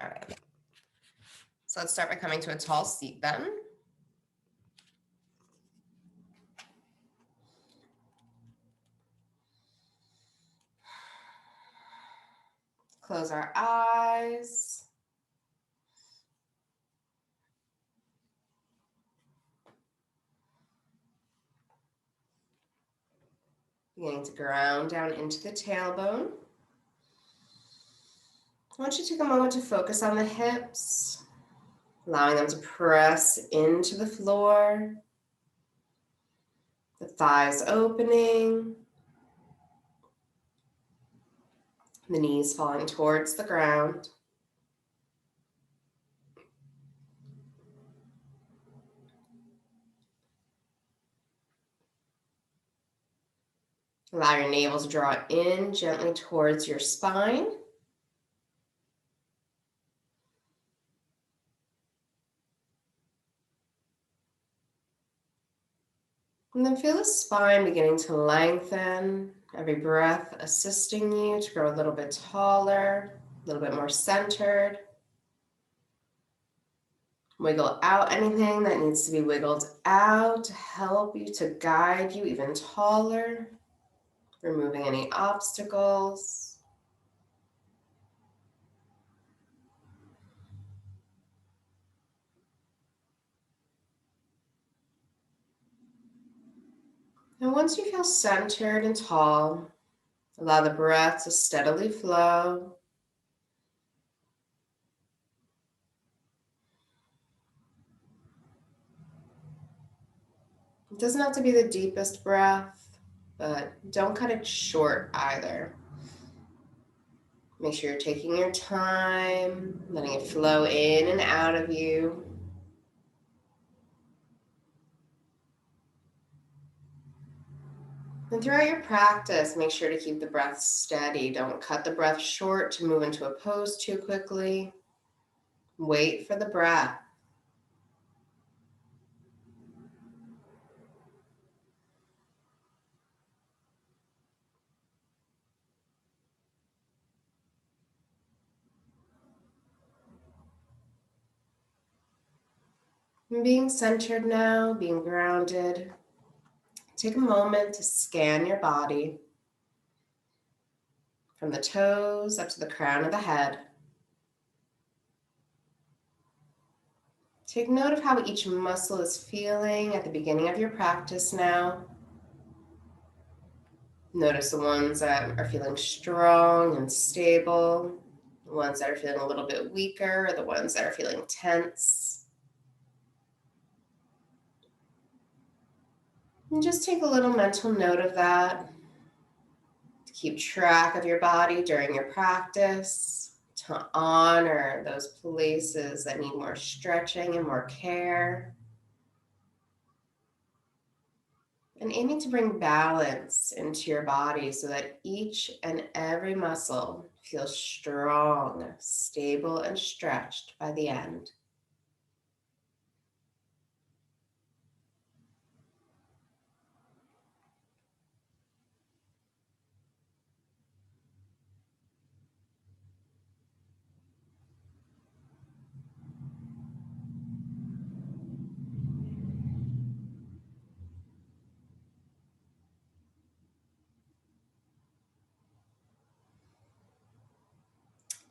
right. So let's start by coming to a tall seat then. Close our eyes. Beginning to ground down into the tailbone. I want you to take a moment to focus on the hips, allowing them to press into the floor, the thighs opening, the knees falling towards the ground. Allow your navel to draw in gently towards your spine. And then feel the spine beginning to lengthen, every breath assisting you to grow a little bit taller, a little bit more centered. Wiggle out anything that needs to be wiggled out to help you, to guide you even taller, removing any obstacles. And once you feel centered and tall, allow the breath to steadily flow. It doesn't have to be the deepest breath, but don't cut it short either. Make sure you're taking your time, letting it flow in and out of you. And throughout your practice, make sure to keep the breath steady. Don't cut the breath short to move into a pose too quickly. Wait for the breath. And being centered now, being grounded, take a moment to scan your body from the toes up to the crown of the head. Take note of how each muscle is feeling at the beginning of your practice now. Notice the ones that are feeling strong and stable, the ones that are feeling a little bit weaker, or the ones that are feeling tense. And just take a little mental note of that to keep track of your body during your practice, to honor those places that need more stretching and more care. And aiming to bring balance into your body so that each and every muscle feels strong, stable, and stretched by the end.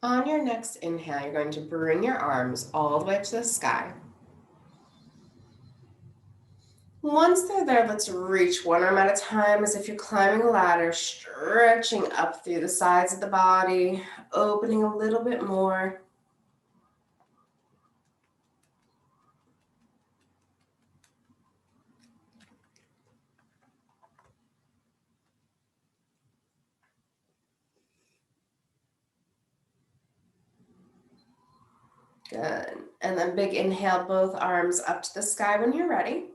On your next inhale, you're going to bring your arms all the way to the sky. Once they're there, let's reach one arm at a time as if you're climbing a ladder, stretching up through the sides of the body, opening a little bit more. Good. And then big inhale, both arms up to the sky when you're ready.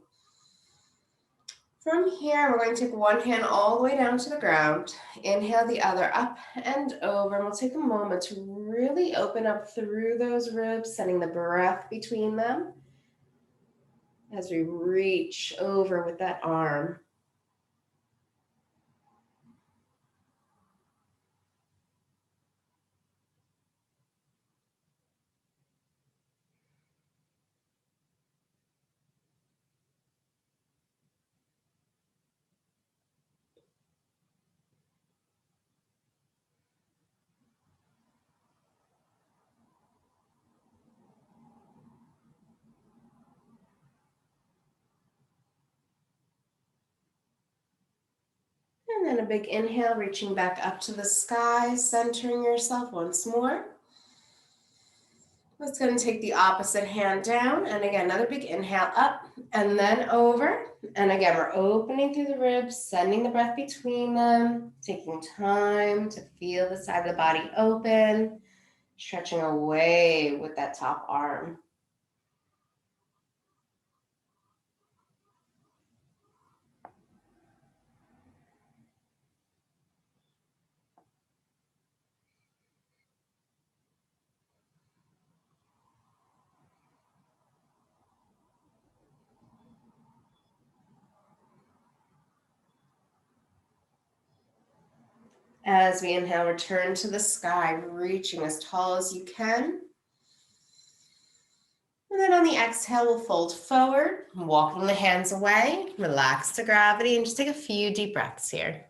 From here, we're going to take one hand all the way down to the ground. Inhale the other up and over. And we'll take a moment to really open up through those ribs, sending the breath between them as we reach over with that arm. And then a big inhale, reaching back up to the sky, centering yourself once more. Let's go and take the opposite hand down. And again, another big inhale up and then over. And again, we're opening through the ribs, sending the breath between them, taking time to feel the side of the body open, stretching away with that top arm. As we inhale, return to the sky, reaching as tall as you can. And then on the exhale, we'll fold forward, walking the hands away, relax to gravity, and just take a few deep breaths here.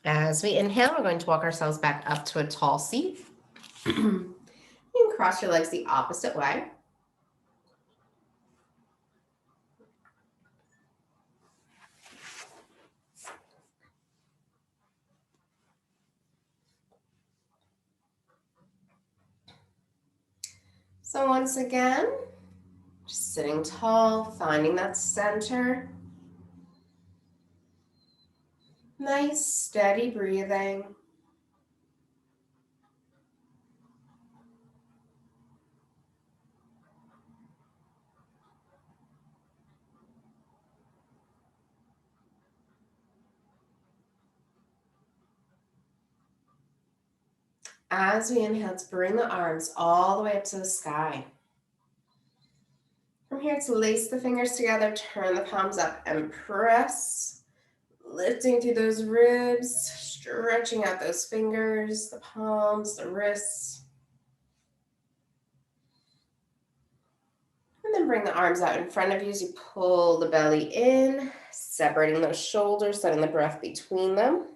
As we inhale, we're going to walk ourselves back up to a tall seat. You can cross your legs the opposite way. So once again, just sitting tall, finding that center. Nice, steady breathing. As we inhale, let's bring the arms all the way up to the sky. From here, to lace the fingers together, turn the palms up and press. Lifting through those ribs, stretching out those fingers, the palms, the wrists. And then bring the arms out in front of you as you pull the belly in, separating those shoulders, letting the breath between them.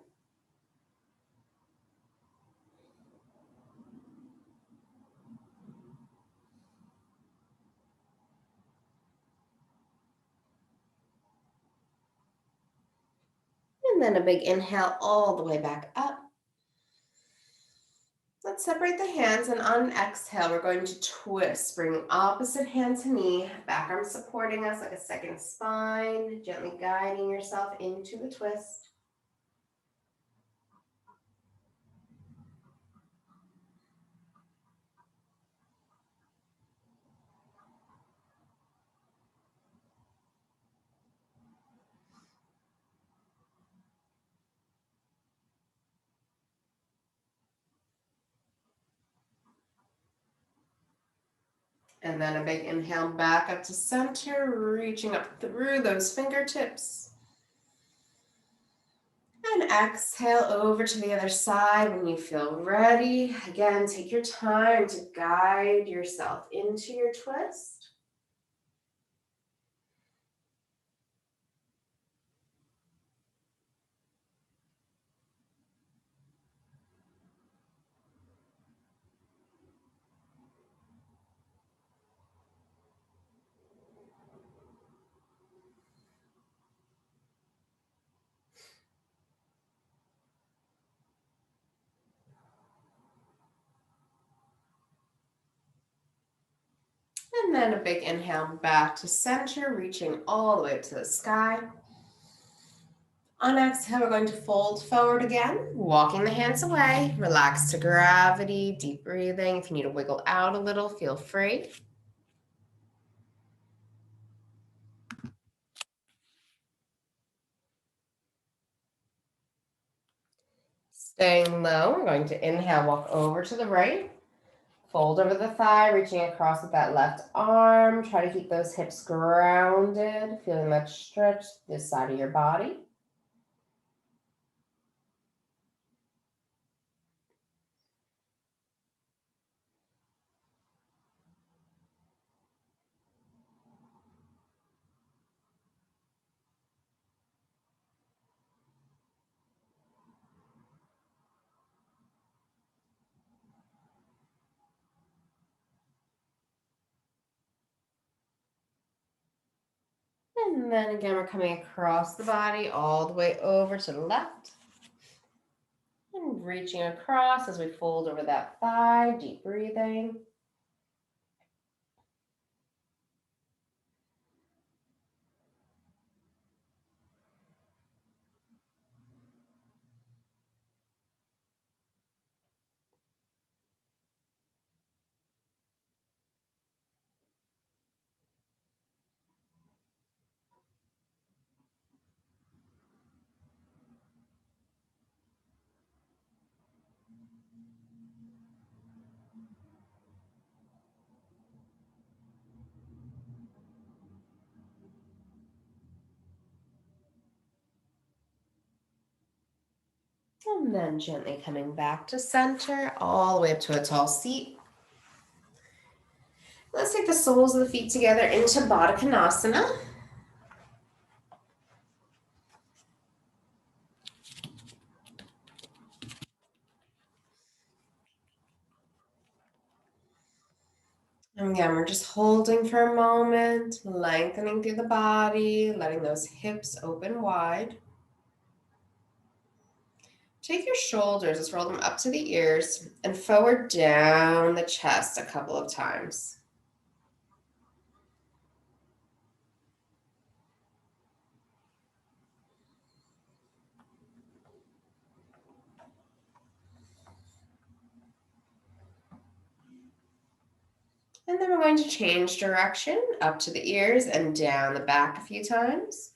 And then a big inhale all the way back up. Let's separate the hands, and on an exhale, we're going to twist. Bring opposite hand to knee, back arm supporting us like a second spine, gently guiding yourself into the twist. And then a big inhale back up to center, reaching up through those fingertips. And exhale over to the other side when you feel ready. Again, take your time to guide yourself into your twist. And then a big inhale back to center, reaching all the way up to the sky. On exhale, we're going to fold forward again, walking the hands away, relax to gravity, deep breathing. If you need to wiggle out a little, feel free. Staying low, we're going to inhale, walk over to the right, Fold over the thigh, reaching across with that left arm. Try to keep those hips grounded, feeling that stretch this side of your body. And then again, we're coming across the body all the way over to the left. And reaching across as we fold over that thigh, deep breathing. And then gently coming back to center, all the way up to a tall seat. Let's take the soles of the feet together into Baddha Konasana. And again, we're just holding for a moment, lengthening through the body, letting those hips open wide. Take your shoulders, let's roll them up to the ears and forward down the chest a couple of times. And then we're going to change direction up to the ears and down the back a few times.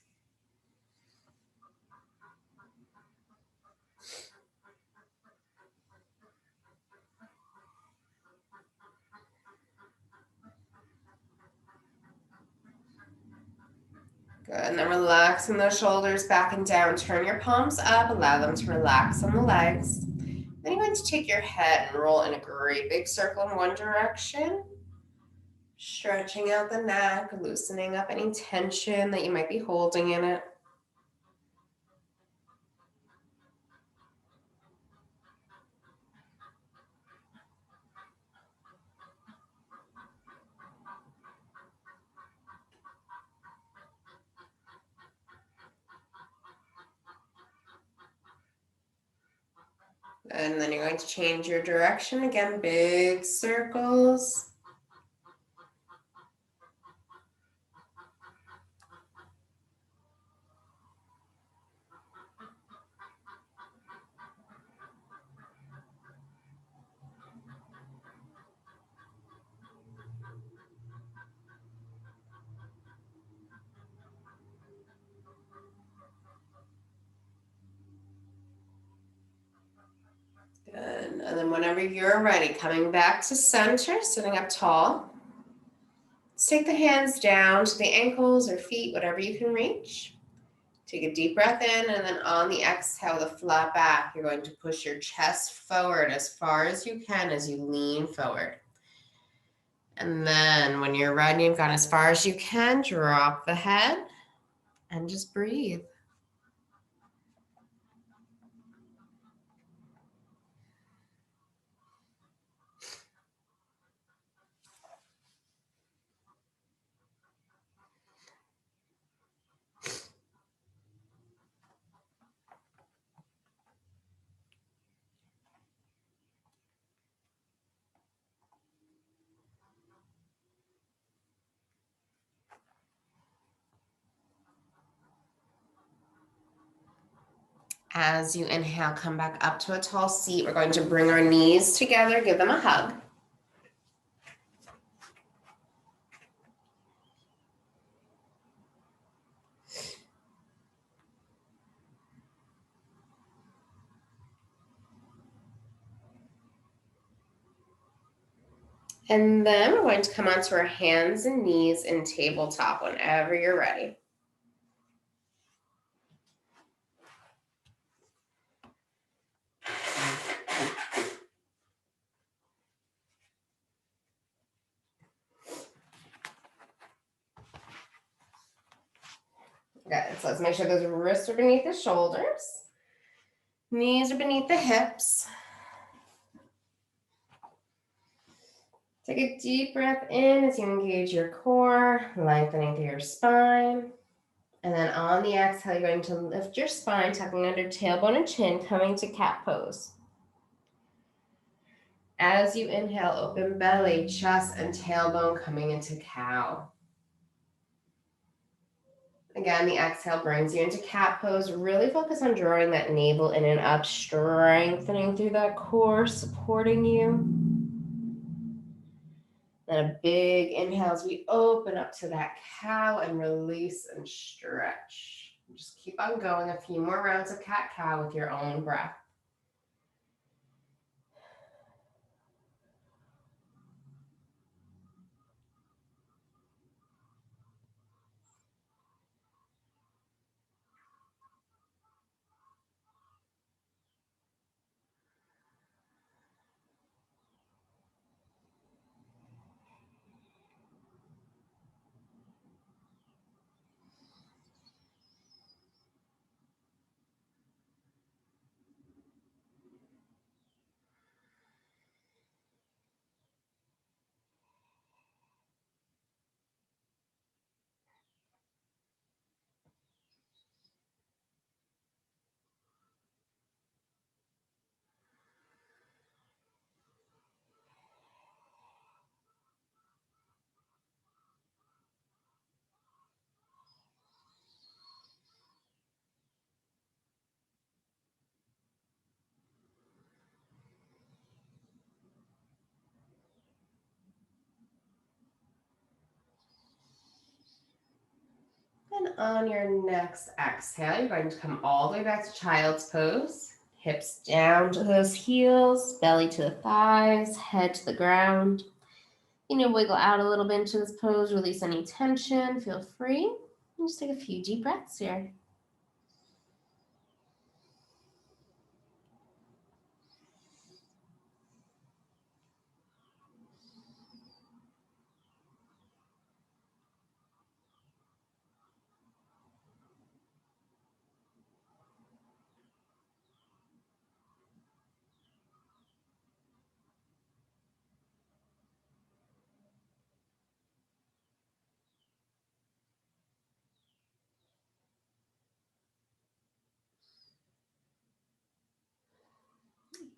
Good, and then relaxing those shoulders back and down. Turn your palms up, allow them to relax on the legs. Then you're going to take your head and roll in a great big circle in one direction. Stretching out the neck, loosening up any tension that you might be holding in it. And then you're going to change your direction. Again, big circles. Good. And then whenever you're ready, coming back to center, sitting up tall. Let's take the hands down to the ankles or feet, whatever you can reach. Take a deep breath in, and then on the exhale, the flat back, you're going to push your chest forward as far as you can as you lean forward. And then when you're ready, you've gone as far as you can, drop the head and just breathe. As you inhale, come back up to a tall seat. We're going to bring our knees together, give them a hug. And then we're going to come onto our hands and knees in tabletop whenever you're ready. Good. So let's make sure those wrists are beneath the shoulders. Knees are beneath the hips. Take a deep breath in as you engage your core, lengthening through your spine. And then on the exhale, you're going to lift your spine, tucking under tailbone and chin, coming to cat pose. As you inhale, open belly, chest, and tailbone coming into cow. Again, the exhale brings you into cat pose. Really focus on drawing that navel in and up, strengthening through that core, supporting you. Then a big inhale as we open up to that cow and release and stretch. Just keep on going, a few more rounds of cat-cow with your own breath. And on your next exhale, you're going to come all the way back to child's pose. Hips down to those heels, belly to the thighs, head to the ground. You know, wiggle out a little bit into this pose, release any tension, feel free. And just take a few deep breaths here.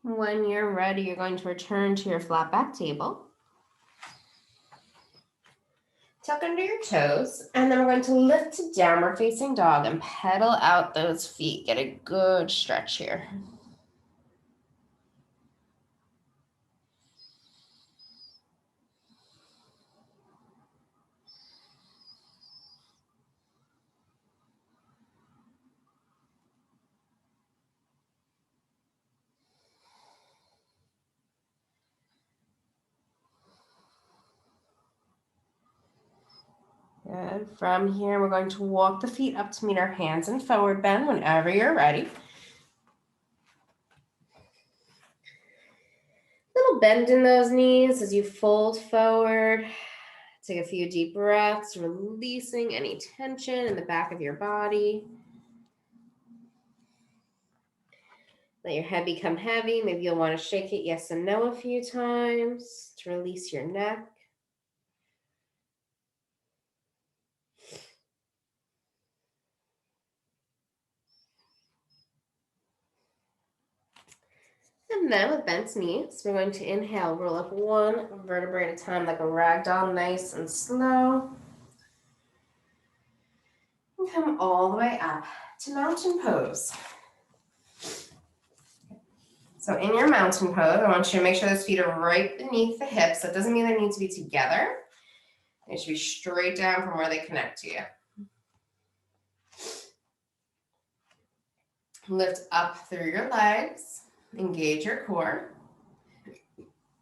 When you're ready, you're going to return to your flat back table. Tuck under your toes, and then we're going to lift to downward facing dog and pedal out those feet. Get a good stretch here. Good. From here, we're going to walk the feet up to meet our hands in forward bend whenever you're ready. Little bend in those knees as you fold forward. Take a few deep breaths, releasing any tension in the back of your body. Let your head become heavy. Maybe you'll want to shake it yes and no a few times to release your neck. And then with bent knees, we're going to inhale, roll up one vertebrae at a time like a rag doll, nice and slow. And come all the way up to mountain pose. So in your mountain pose, I want you to make sure those feet are right beneath the hips. That doesn't mean they need to be together. They should be straight down from where they connect to you. Lift up through your legs, engage your core.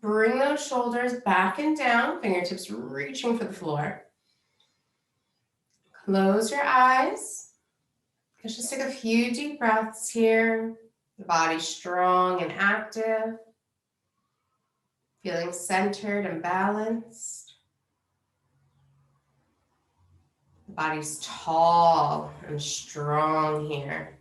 Bring those shoulders back and down, fingertips reaching for the floor. Close your eyes. Let's just take a few deep breaths here. The body's strong and active. Feeling centered and balanced. The body's tall and strong here.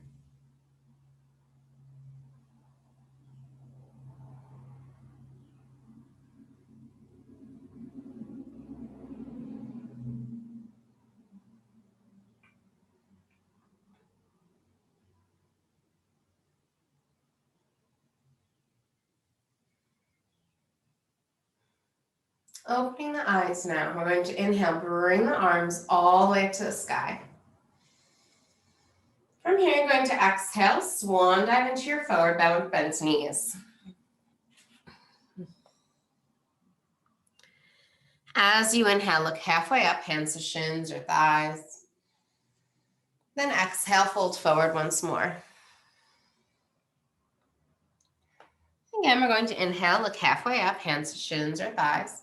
Opening the eyes now. We're going to inhale, bring the arms all the way up to the sky. From here, you're going to exhale, swan dive into your forward bend with bent knees. As you inhale, look halfway up, hands to shins or thighs. Then exhale, fold forward once more. Again, we're going to inhale, look halfway up, hands to shins or thighs.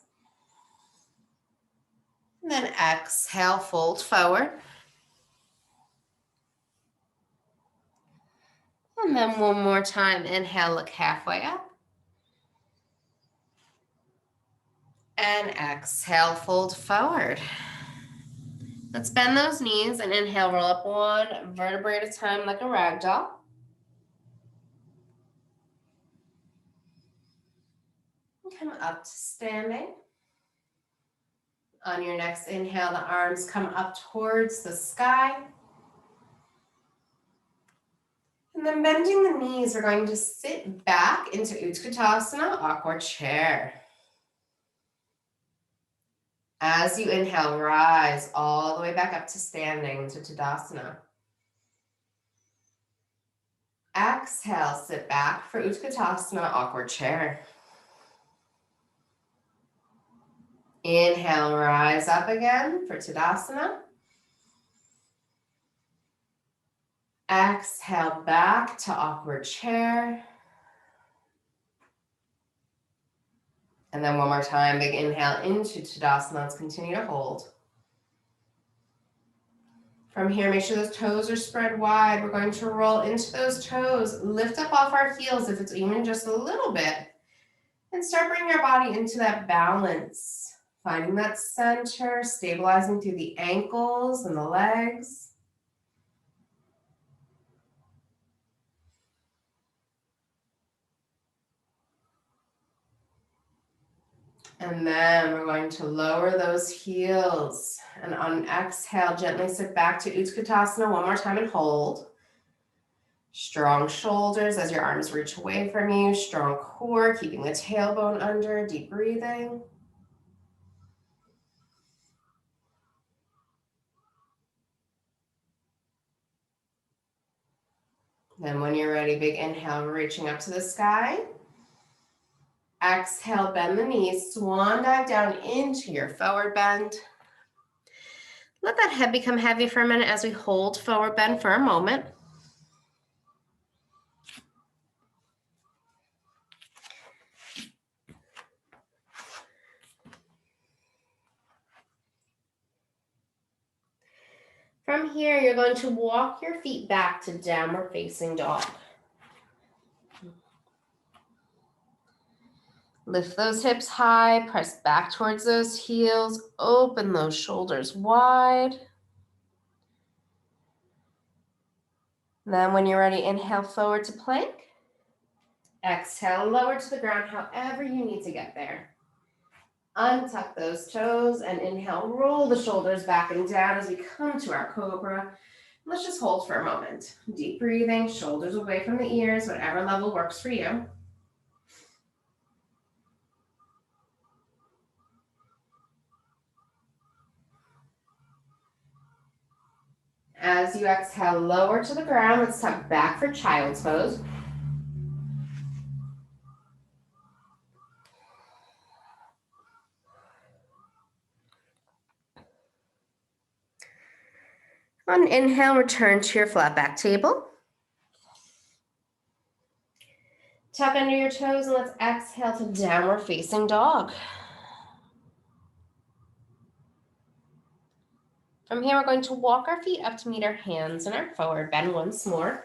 And then exhale, fold forward. And then one more time, inhale, look halfway up. And exhale, fold forward. Let's bend those knees and inhale, roll up one vertebrae at a time like a rag doll. Come up to standing. On your next inhale, the arms come up towards the sky. And then bending the knees, we're going to sit back into Utkatasana, awkward chair. As you inhale, rise all the way back up to standing into Tadasana. Exhale, sit back for Utkatasana, awkward chair. Inhale, rise up again for Tadasana. Exhale, back to awkward chair. And then one more time, big inhale into Tadasana. Let's continue to hold. From here, make sure those toes are spread wide. We're going to roll into those toes, lift up off our heels if it's even just a little bit, and start bringing our body into that balance. Finding that center, stabilizing through the ankles and the legs. And then we're going to lower those heels. And on exhale, gently sit back to Utkatasana one more time and hold. Strong shoulders as your arms reach away from you. Strong core, keeping the tailbone under. Deep breathing. Then when you're ready, big inhale, reaching up to the sky. Exhale, bend the knees, swan dive down into your forward bend. Let that head become heavy for a minute as we hold forward bend for a moment. From here, you're going to walk your feet back to downward facing dog. Lift those hips high, press back towards those heels, open those shoulders wide. Then when you're ready, inhale forward to plank. Exhale, lower to the ground, however you need to get there. Untuck those toes and inhale, roll the shoulders back and down as we come to our cobra. Let's just hold for a moment. Deep breathing, shoulders away from the ears, whatever level works for you. As you exhale, lower to the ground, let's tuck back for child's pose. On inhale, return to your flat back table. Tuck under your toes and let's exhale to downward facing dog. From here, we're going to walk our feet up to meet our hands in our forward bend once more.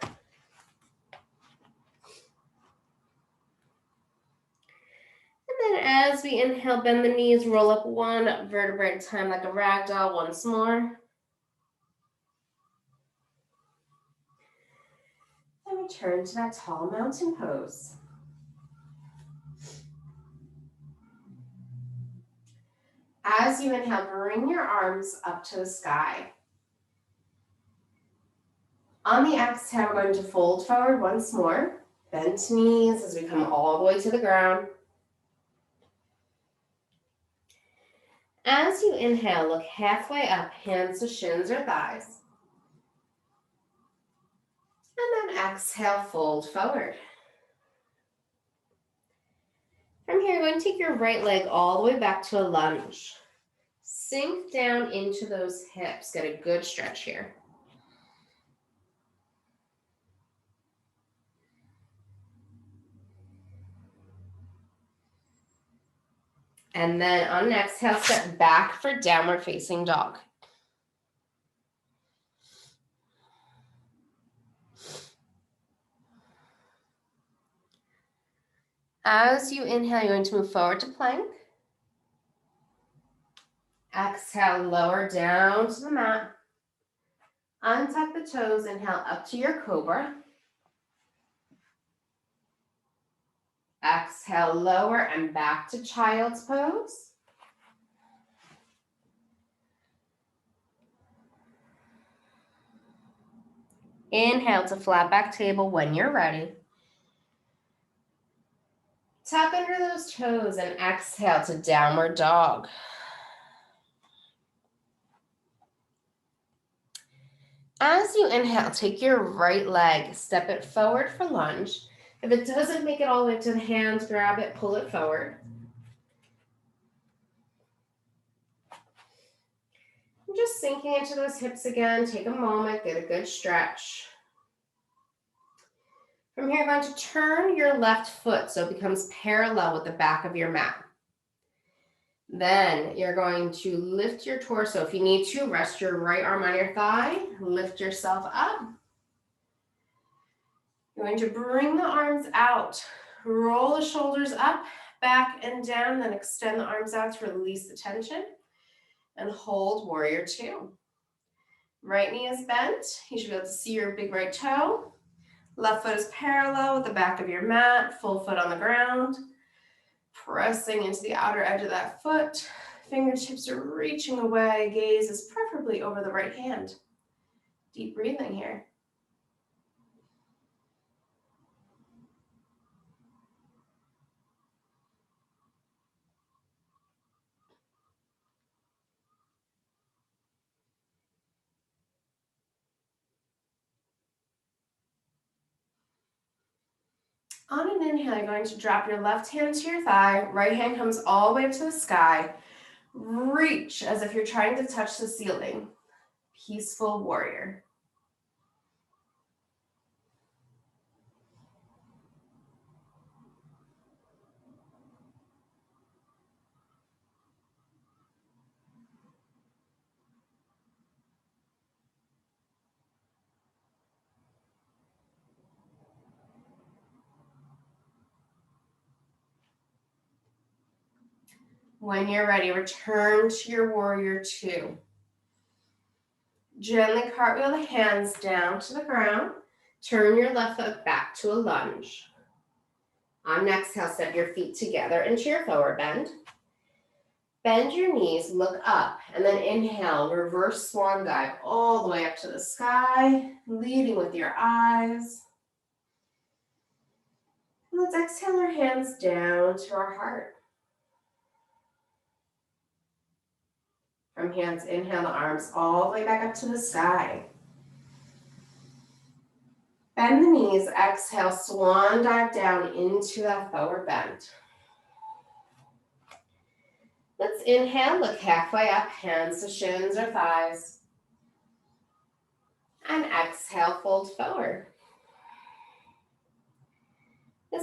And then as we inhale, bend the knees, roll up one vertebrae at a time like a rag doll once more. And return to that tall mountain pose. As you inhale, bring your arms up to the sky. On the exhale, we're going to fold forward once more. Bend knees as we come all the way to the ground. As you inhale, look halfway up, hands to shins or thighs. And then exhale, fold forward. From here, you're going to take your right leg all the way back to a lunge. Sink down into those hips. Get a good stretch here. And then on an exhale, step back for downward facing dog. As you inhale, you're going to move forward to plank. Exhale, lower down to the mat. Untuck the toes, inhale up to your cobra. Exhale, lower and back to child's pose. Inhale to flat back table when you're ready. Tuck under those toes and exhale to downward dog. As you inhale, take your right leg, step it forward for lunge. If it doesn't make it all the way to the hands, grab it, pull it forward. And just sinking into those hips again, take a moment, get a good stretch. From here, you're going to turn your left foot so it becomes parallel with the back of your mat. Then you're going to lift your torso. If you need to, rest your right arm on your thigh, lift yourself up. You're going to bring the arms out, roll the shoulders up, back and down, then extend the arms out to release the tension and hold warrior two. Right knee is bent. You should be able to see your big right toe. Left foot is parallel with the back of your mat, full foot on the ground. Pressing into the outer edge of that foot. Fingertips are reaching away. Gaze is preferably over the right hand. Deep breathing here. On an inhale, you're going to drop your left hand to your thigh. Right hand comes all the way up to the sky. Reach as if you're trying to touch the ceiling. Peaceful warrior. When you're ready, return to your warrior two. Gently cartwheel the hands down to the ground. Turn your left foot back to a lunge. On an exhale, step your feet together into your forward bend. Bend your knees, look up, and then inhale, reverse swan dive all the way up to the sky, leading with your eyes. And let's exhale our hands down to our heart. From here, let's inhale the arms all the way back up to the sky. Bend the knees, exhale, swan dive down into that forward bend. Let's inhale, look halfway up, hands to shins or thighs. And exhale, fold forward. As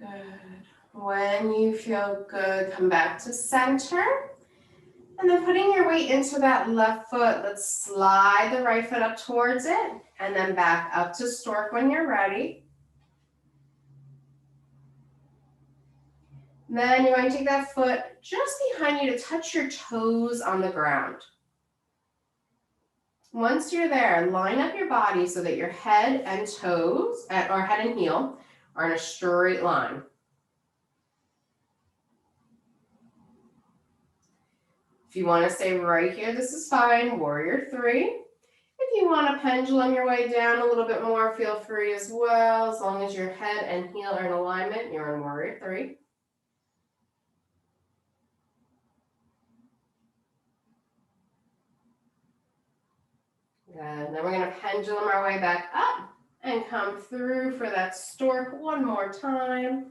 Good. When you feel good, come back to center. And then putting your weight into that left foot, let's slide the right foot up towards it and then back up to stork when you're ready. Then you're going to take that foot just behind you to touch your toes on the ground. Once you're there, line up your body so that your head and toes, or head and heel, are in a straight line. If you want to stay right here, this is fine, warrior three. If you want to pendulum your way down a little bit more, feel free as well. As long as your head and heel are in alignment, you're in warrior three. Good. Then we're going to pendulum our way back up and come through for that stork one more time.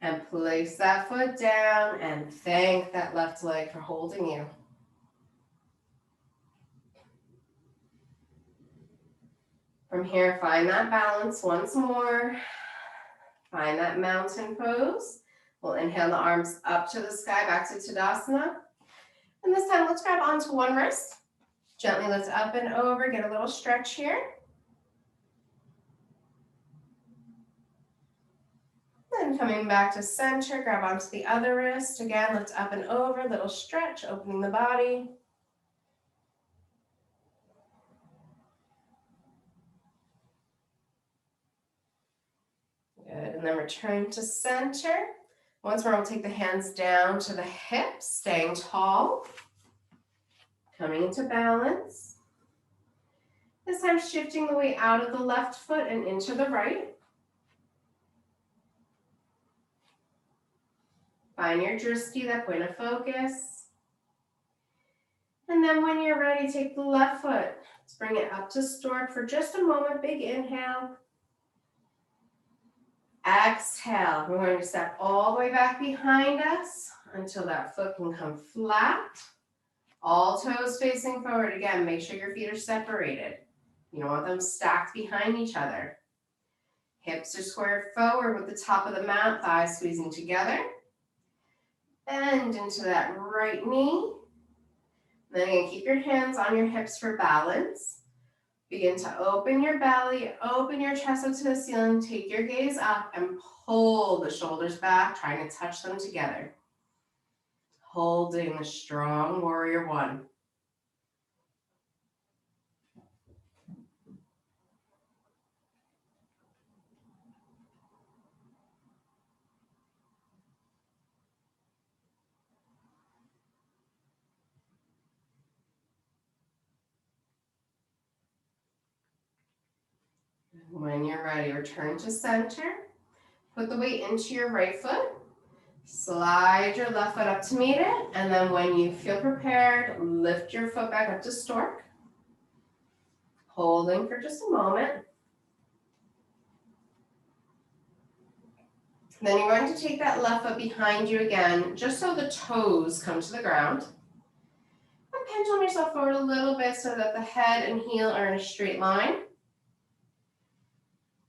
And place that foot down and thank that left leg for holding you. From here, find that balance once more. Find that mountain pose. We'll inhale the arms up to the sky, back to Tadasana. And this time, let's grab onto one wrist. Gently lift up and over, get a little stretch here. Then coming back to center, grab onto the other wrist. Again, lift up and over, little stretch, opening the body. Good, and then return to center. Once more, we'll take the hands down to the hips, staying tall. Coming into balance. This time shifting the weight out of the left foot and into the right. Find your drishti, that point of focus. And then when you're ready, take the left foot. Let's bring it up to stork for just a moment. Big inhale. Exhale. We're going to step all the way back behind us until that foot can come flat. All toes facing forward. Again, make sure your feet are separated. You don't want them stacked behind each other. Hips are squared forward with the top of the mat, thighs squeezing together. Bend into that right knee. Then again, keep your hands on your hips for balance. Begin to open your belly, open your chest up to the ceiling. Take your gaze up and pull the shoulders back, trying to touch them together. Holding the strong warrior one. When you're ready, return to center. Put the weight into your right foot. Slide your left foot up to meet it. And then when you feel prepared, lift your foot back up to stork. Holding for just a moment. Then you're going to take that left foot behind you again, just so the toes come to the ground. And pendulum yourself forward a little bit so that the head and heel are in a straight line.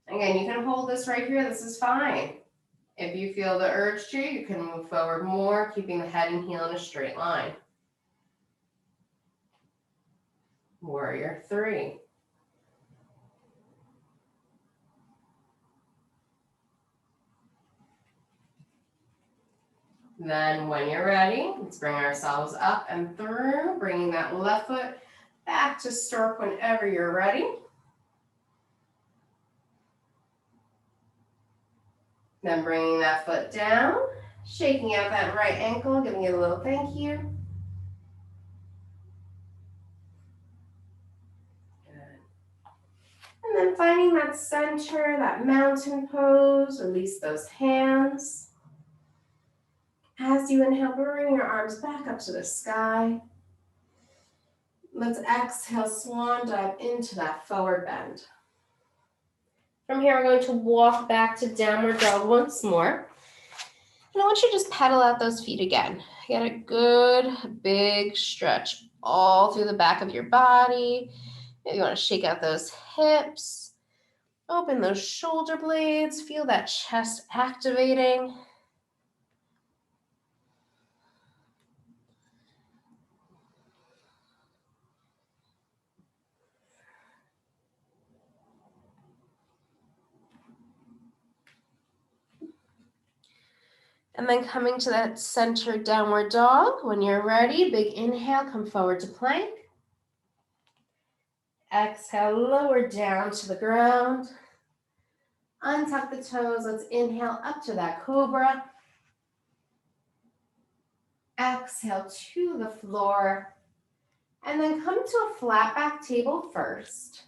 Again, you can hold this right here. This is fine. If you feel the urge to, you can move forward more, keeping the head and heel in a straight line. Warrior three. Then when you're ready, let's bring ourselves up and through, bringing that left foot back to stork whenever you're ready. Then bringing that foot down, shaking out that right ankle, giving it a little thank you. Good. And then finding that center, that mountain pose, release those hands. As you inhale, bring your arms back up to the sky. Let's exhale, swan dive into that forward bend. From here, we're going to walk back to downward dog once more. And I want you to just pedal out those feet again. Get a good big stretch all through the back of your body. Maybe you want to shake out those hips. Open those shoulder blades, feel that chest activating. And then coming to that center downward dog. When you're ready, big inhale, come forward to plank. Exhale, lower down to the ground. Untuck the toes. Let's inhale up to that cobra. Exhale to the floor. And then come to a flat back table first.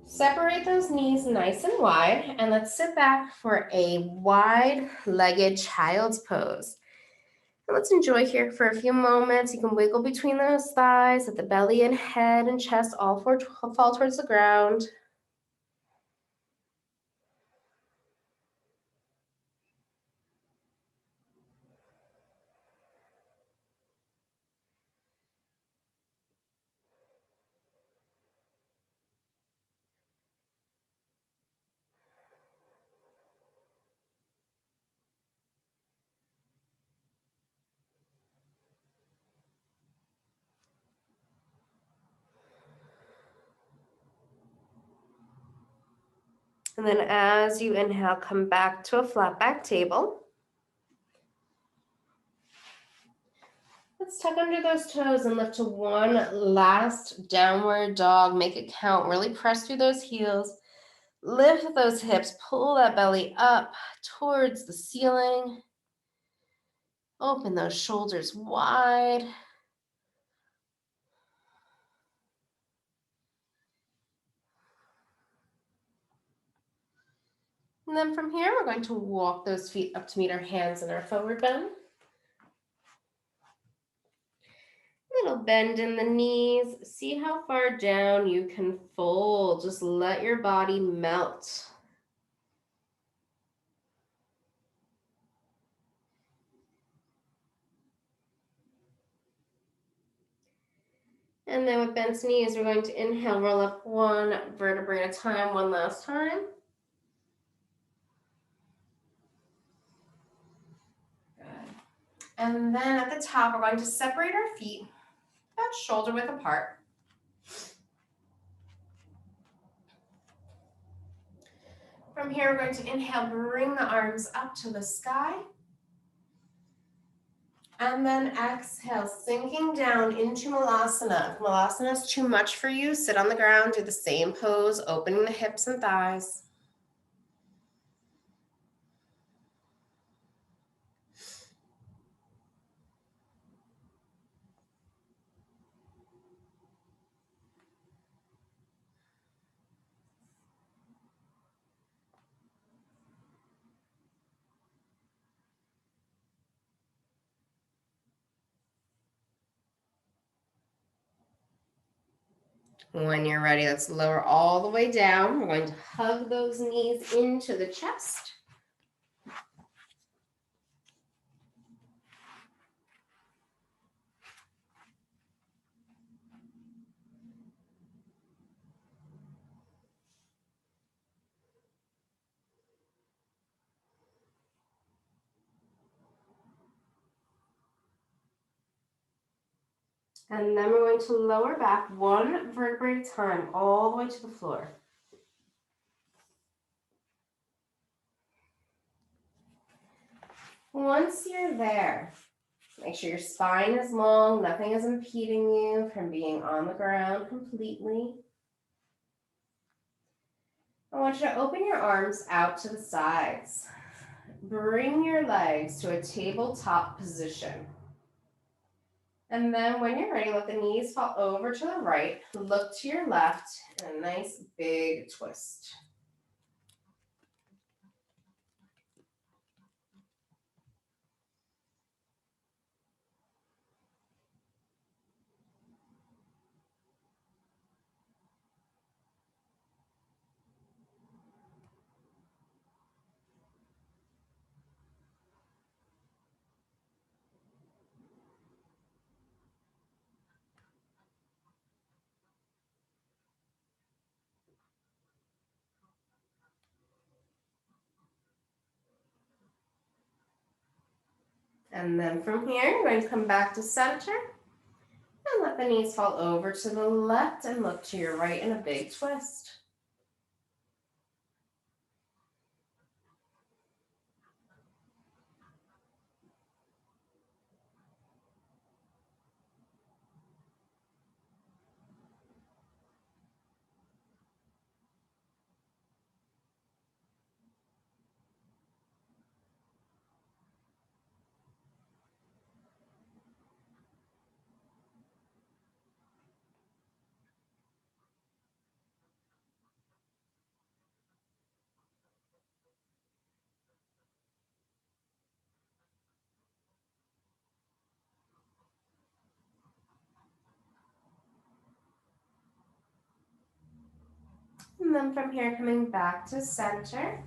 Separate those knees nice and wide, and let's sit back for a wide-legged child's pose. And let's enjoy here for a few moments. You can wiggle between those thighs, let the belly and head and chest all fall towards the ground. And then as you inhale, come back to a flat back table. Let's tuck under those toes and lift to one last downward dog. Make it count. Really press through those heels. Lift those hips. Pull that belly up towards the ceiling. Open those shoulders wide. And then from here, we're going to walk those feet up to meet our hands in our forward bend. Little bend in the knees. See how far down you can fold. Just let your body melt. And then with bent knees, we're going to inhale, roll up one vertebrae at a time, one last time. Good. And then at the top, we're going to separate our feet about shoulder width apart. From here, we're going to inhale, bring the arms up to the sky. And then exhale, sinking down into Malasana. If Malasana is too much for you, sit on the ground, do the same pose, opening the hips and thighs. When you're ready, let's lower all the way down. We're going to hug those knees into the chest. And then we're going to lower back one vertebrae at a time, all the way to the floor. Once you're there, make sure your spine is long, nothing is impeding you from being on the ground completely. I want you to open your arms out to the sides. Bring your legs to a tabletop position. And then when you're ready, let the knees fall over to the right, look to your left, and a nice big twist. And then from here, you're going to come back to center and let the knees fall over to the left and look to your right in a big twist. And then from here, coming back to center,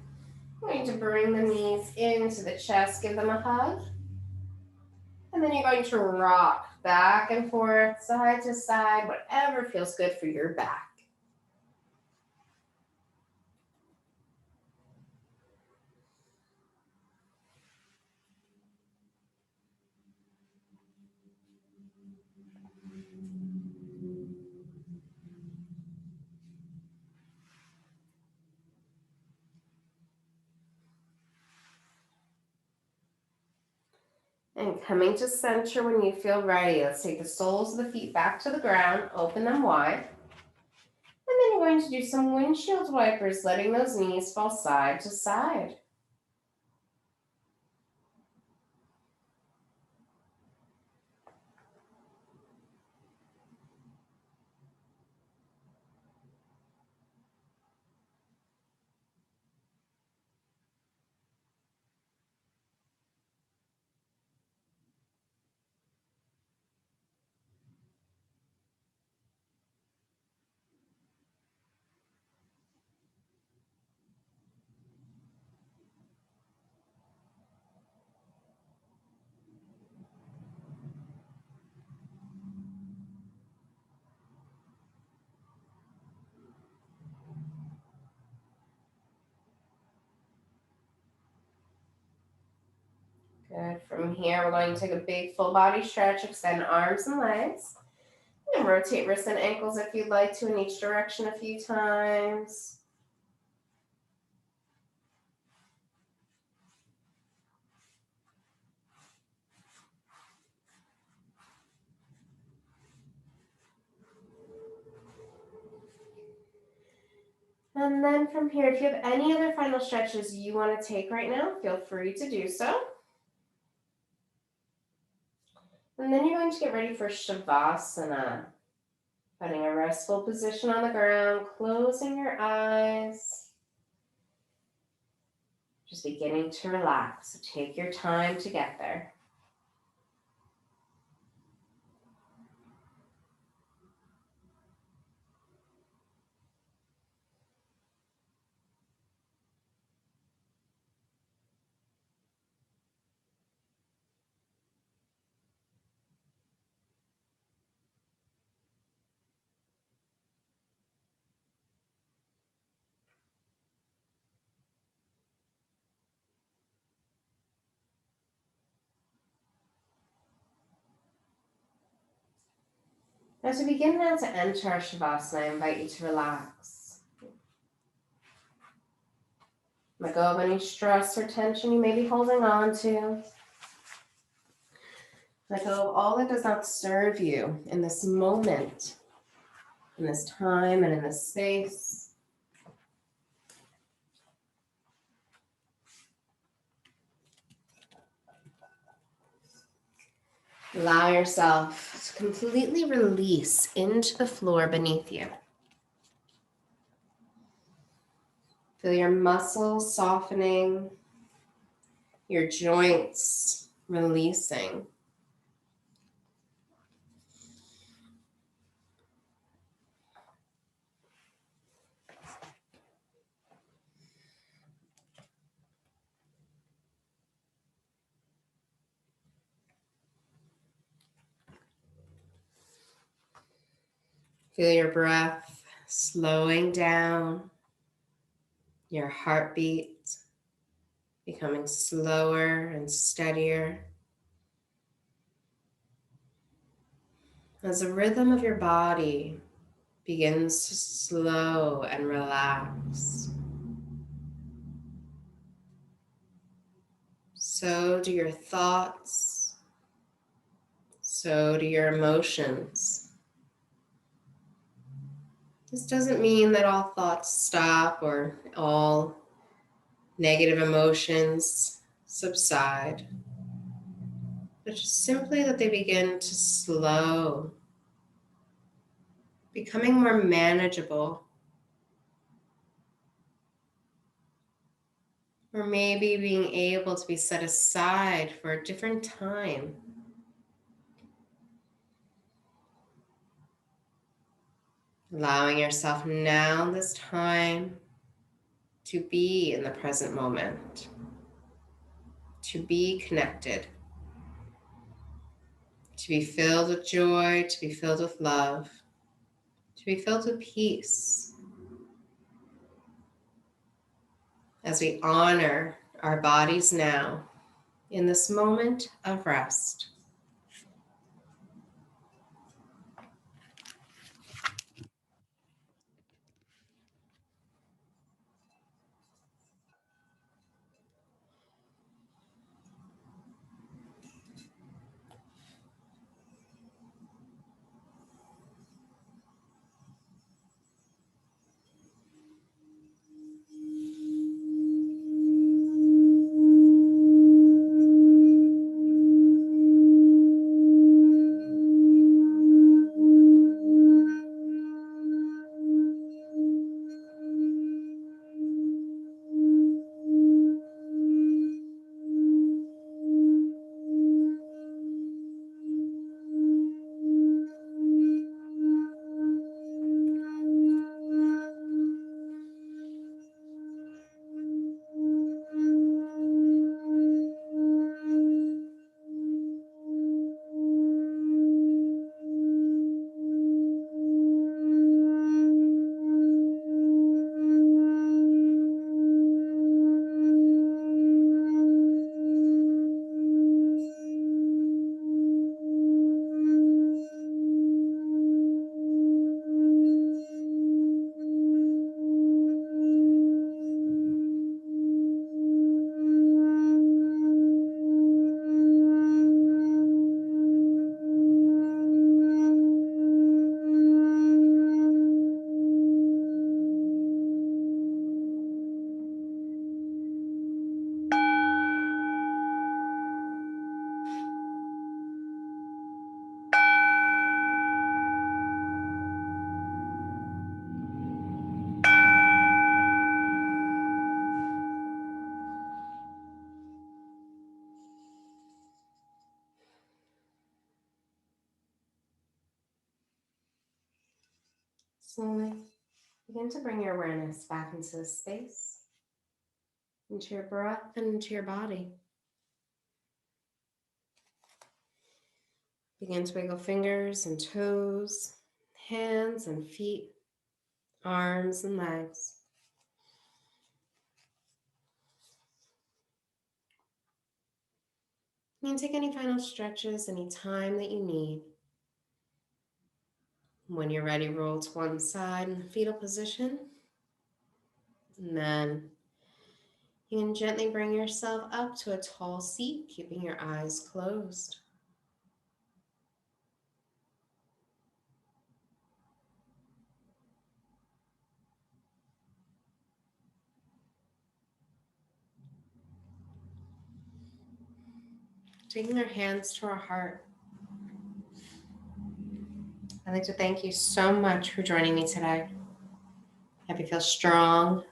you're going to bring the knees into the chest, give them a hug. And then you're going to rock back and forth, side to side, whatever feels good for your back. And coming to center when you feel ready. Let's take the soles of the feet back to the ground, open them wide. And then you're going to do some windshield wipers, letting those knees fall side to side. Good. From here, we're going to take a big full body stretch, extend arms and legs. And rotate wrists and ankles if you'd like to in each direction a few times. And then from here, if you have any other final stretches you want to take right now, feel free to do so. And then you're going to get ready for Shavasana. Finding a restful position on the ground, closing your eyes. Just beginning to relax. So take your time to get there. As we begin now to enter our Shavasana, I invite you to relax. Let go of any stress or tension you may be holding on to. Let go of all that does not serve you in this moment, in this time, and in this space. Allow yourself to completely release into the floor beneath you. Feel your muscles softening, your joints releasing. Feel your breath slowing down, your heartbeat becoming slower and steadier. As the rhythm of your body begins to slow and relax, so do your thoughts, so do your emotions. This doesn't mean that all thoughts stop or all negative emotions subside, but just simply that they begin to slow, becoming more manageable, or maybe being able to be set aside for a different time. Allowing yourself now, this time, to be in the present moment, to be connected, to be filled with joy, to be filled with love, to be filled with peace, as we honor our bodies now in this moment of rest. Slowly begin to bring your awareness back into this space, into your breath and into your body. Begin to wiggle fingers and toes, hands and feet, arms and legs. You can take any final stretches, any time that you need. When you're ready, roll to one side in the fetal position. And then you can gently bring yourself up to a tall seat, keeping your eyes closed. Taking our hands to our heart. I'd like to thank you so much for joining me today. I hope you feel strong,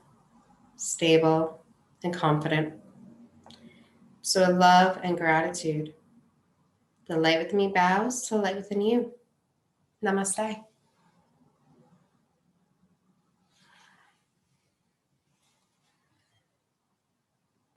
stable, and confident. So with love and gratitude, the light within me bows to the light within you. Namaste.